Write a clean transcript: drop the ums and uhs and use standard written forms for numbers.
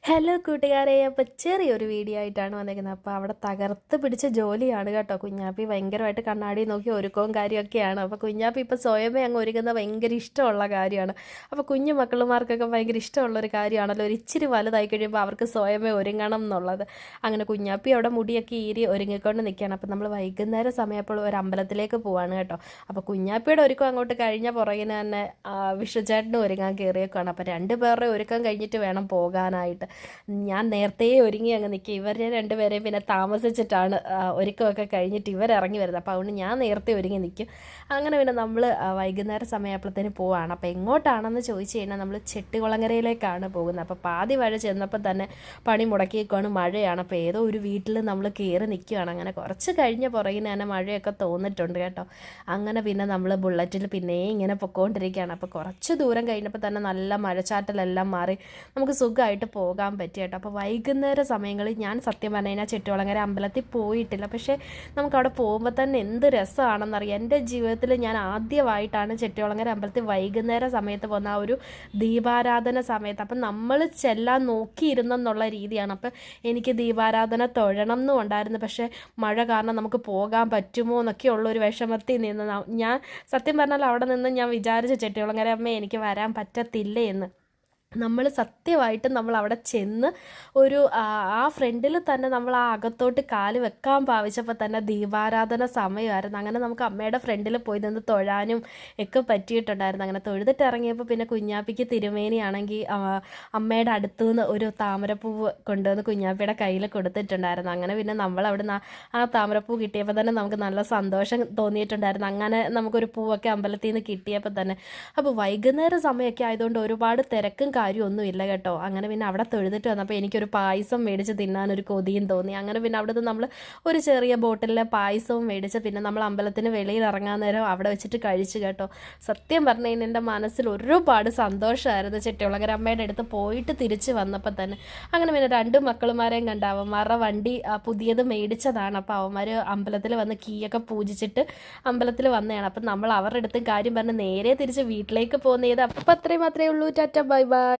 Hello കൂട്ടുകാരെ, അപ്പോൾ ചെറിയൊരു വീഡിയോ ആയിട്ടാണ് വന്നേക്കുന്നത്. അപ്പോൾ അവിടെ തകർത്ത് പിടിച്ച ജോലിയാണ് കേട്ടോ. കുഞ്ഞാപ്പി ഭയങ്കരമായിട്ട് കണ്ണാടി നോക്കി ഒരുക്കവും കാര്യമൊക്കെയാണ്. അപ്പോൾ കുഞ്ഞാപ്പി ഇപ്പോൾ സ്വയമേ അങ്ങ് ഒരുങ്ങുന്നത് ഭയങ്കര ഇഷ്ടമുള്ള കാര്യമാണ്. അപ്പോൾ കുഞ്ഞു മക്കളുമാർക്കൊക്കെ ഭയങ്കര ഇഷ്ടമുള്ളൊരു കാര്യമാണല്ലോ, ഒരു ഇച്ചിരി വലുതായി കഴിയുമ്പോൾ അവർക്ക് സ്വയമേ ഒരുങ്ങണം എന്നുള്ളത്. അങ്ങനെ കുഞ്ഞാപ്പി അവിടെ മുടിയൊക്കെ ഈരി ഒരുങ്ങിക്കൊണ്ട് നിൽക്കുകയാണ്. അപ്പോൾ നമ്മൾ വൈകുന്നേരം സമയപ്പോൾ ഒരു അമ്പലത്തിലേക്ക് പോവാണ് കേട്ടോ. അപ്പോൾ കുഞ്ഞാപ്പിയുടെ ഒരുക്കം അങ്ങോട്ട് കഴിഞ്ഞ പുറകിന് തന്നെ വിഷുചേട്ടനും ഒരുങ്ങാൻ കയറിയേക്കാണ്. അപ്പോൾ രണ്ടുപേരുടെ ഒരുക്കം കഴിഞ്ഞിട്ട് വേണം പോകാനായിട്ട്. ഞാൻ നേരത്തെ ഒരുങ്ങി അങ്ങ് നിൽക്കുക. ഇവരെ രണ്ടുപേരെയും പിന്നെ താമസിച്ചിട്ടാണ് ഒരുക്കമൊക്കെ കഴിഞ്ഞിട്ട് ഇവരിറങ്ങി വരുന്നത്. അപ്പോൾ അതുകൊണ്ട് ഞാൻ നേരത്തെ ഒരുങ്ങി നിൽക്കും. അങ്ങനെ പിന്നെ നമ്മൾ വൈകുന്നേരം സമയപ്പോഴത്തേന് പോവാണ്. അപ്പോൾ എങ്ങോട്ടാണെന്ന് ചോദിച്ചു കഴിഞ്ഞാൽ നമ്മൾ ചെട്ടികുളങ്ങരയിലേക്കാണ് പോകുന്നത്. അപ്പോൾ പാതി വഴി ചെന്നപ്പോൾ തന്നെ പണി മുടക്കിയേക്കാണ്, മഴയാണ്. അപ്പോൾ ഏതോ ഒരു വീട്ടിൽ നമ്മൾ കയറി നിൽക്കുകയാണ്. അങ്ങനെ കുറച്ച് കഴിഞ്ഞ പുറകിന് തന്നെ മഴയൊക്കെ തോന്നിട്ടുണ്ട് കേട്ടോ. അങ്ങനെ പിന്നെ നമ്മൾ ബുള്ളറ്റിൽ പിന്നെയും ഇങ്ങനെ പൊക്കോണ്ടിരിക്കുകയാണ്. അപ്പോൾ കുറച്ച് ദൂരം കഴിഞ്ഞപ്പോൾ തന്നെ നല്ല മഴച്ചാറ്റലെല്ലാം മാറി നമുക്ക് സുഖമായിട്ട് പോകാൻ പറ്റി കേട്ടോ. അപ്പോൾ വൈകുന്നേര സമയങ്ങളിൽ ഞാൻ സത്യം പറഞ്ഞു കഴിഞ്ഞാൽ ചെട്ടികുളങ്ങര അമ്പലത്തിൽ പോയിട്ടില്ല. പക്ഷേ നമുക്കവിടെ പോകുമ്പോൾ തന്നെ എന്ത് രസമാണെന്നറിയാം. എൻ്റെ ജീവിതത്തിൽ ഞാൻ ആദ്യമായിട്ടാണ് ചെട്ടികുളങ്ങര അമ്പലത്തിൽ വൈകുന്നേര സമയത്ത് പോകുന്ന ആ ഒരു ദീപാരാധന സമയത്ത്. അപ്പം നമ്മൾ ചെല്ലാൻ നോക്കിയിരുന്നെന്നുള്ള രീതിയാണ്. അപ്പം എനിക്ക് ദീപാരാധന തൊഴണം എന്നും ഉണ്ടായിരുന്നു. പക്ഷേ മഴ കാരണം നമുക്ക് പോകാൻ പറ്റുമോ എന്നൊക്കെ ഉള്ളൊരു വിഷമത്തിൽ നിന്ന് ഞാൻ സത്യം പറഞ്ഞാൽ അവിടെ നിന്ന് ഞാൻ വിചാരിച്ചു ചെട്ടികുളങ്ങര അമ്മ എനിക്ക് വരാൻ പറ്റത്തില്ലേ എന്ന്. നമ്മൾ സത്യമായിട്ടും നമ്മൾ അവിടെ ചെന്ന് ഒരു ആ ഫ്രണ്ടിൽ തന്നെ നമ്മൾ ആ അകത്തോട്ട് കാല് വെക്കാൻ ഭാവിച്ചപ്പോൾ തന്നെ ദീപാരാധന സമയമായിരുന്നു. അങ്ങനെ നമുക്ക് അമ്മയുടെ ഫ്രണ്ടിൽ പോയി നിന്ന് തൊഴാനും ഒക്കെ പറ്റിയിട്ടുണ്ടായിരുന്നു. അങ്ങനെ തൊഴുതിട്ട് ഇറങ്ങിയപ്പോൾ പിന്നെ കുഞ്ഞാപ്പിക്ക് തിരുമേനിയാണെങ്കിൽ അമ്മയുടെ അടുത്തു നിന്ന് ഒരു താമരപ്പൂവ് കൊണ്ടുവന്ന് കുഞ്ഞാപ്പിയുടെ കയ്യിൽ കൊടുത്തിട്ടുണ്ടായിരുന്നു. അങ്ങനെ പിന്നെ നമ്മൾ അവിടെ നിന്ന് ആ താമരപ്പൂ കിട്ടിയപ്പോൾ തന്നെ നമുക്ക് നല്ല സന്തോഷം തോന്നിയിട്ടുണ്ടായിരുന്നു. അങ്ങനെ നമുക്കൊരു പൂവൊക്കെ അമ്പലത്തിൽ നിന്ന് കിട്ടിയപ്പോൾ തന്നെ. അപ്പോൾ വൈകുന്നേരം സമയമൊക്കെ ആയതുകൊണ്ട് ഒരുപാട് തിരക്കും കാര്യമൊന്നുമില്ല കേട്ടോ. അങ്ങനെ പിന്നെ അവിടെ തൊഴുതിട്ട് വന്നപ്പോൾ എനിക്കൊരു പായസം മേടിച്ച് തിന്നാനൊരു കൊതിയും തോന്നി. അങ്ങനെ പിന്നെ അവിടെ നിന്ന് നമ്മൾ ഒരു ചെറിയ ബോട്ടിലെ പായസവും മേടിച്ച് പിന്നെ നമ്മൾ അമ്പലത്തിന് വെളിയിൽ ഇറങ്ങാൻ നേരം അവിടെ വെച്ചിട്ട് കഴിച്ചു കേട്ടോ. സത്യം പറഞ്ഞു കഴിഞ്ഞാൽ എൻ്റെ മനസ്സിൽ ഒരുപാട് സന്തോഷമായിരുന്നു ചെട്ടികുളങ്ങര അമ്മയുടെ അടുത്ത് പോയിട്ട് തിരിച്ച് വന്നപ്പോൾ തന്നെ. അങ്ങനെ പിന്നെ രണ്ട് മക്കളുമാരെയും കണ്ട അവന്മാരുടെ വണ്ടി പുതിയത് മേടിച്ചതാണ്. അപ്പോൾ അവന്മാർ അമ്പലത്തിൽ വന്ന് കീയൊക്കെ പൂജിച്ചിട്ട് അമ്പലത്തിൽ വന്നതാണ്. അപ്പം നമ്മൾ അവരുടെ അടുത്തും കാര്യം പറഞ്ഞ് നേരെ തിരിച്ച് വീട്ടിലേക്ക് പോകുന്നത്. അപ്പം അത്രയും മാത്രമേ ഉള്ളൂ. Tata bye bye.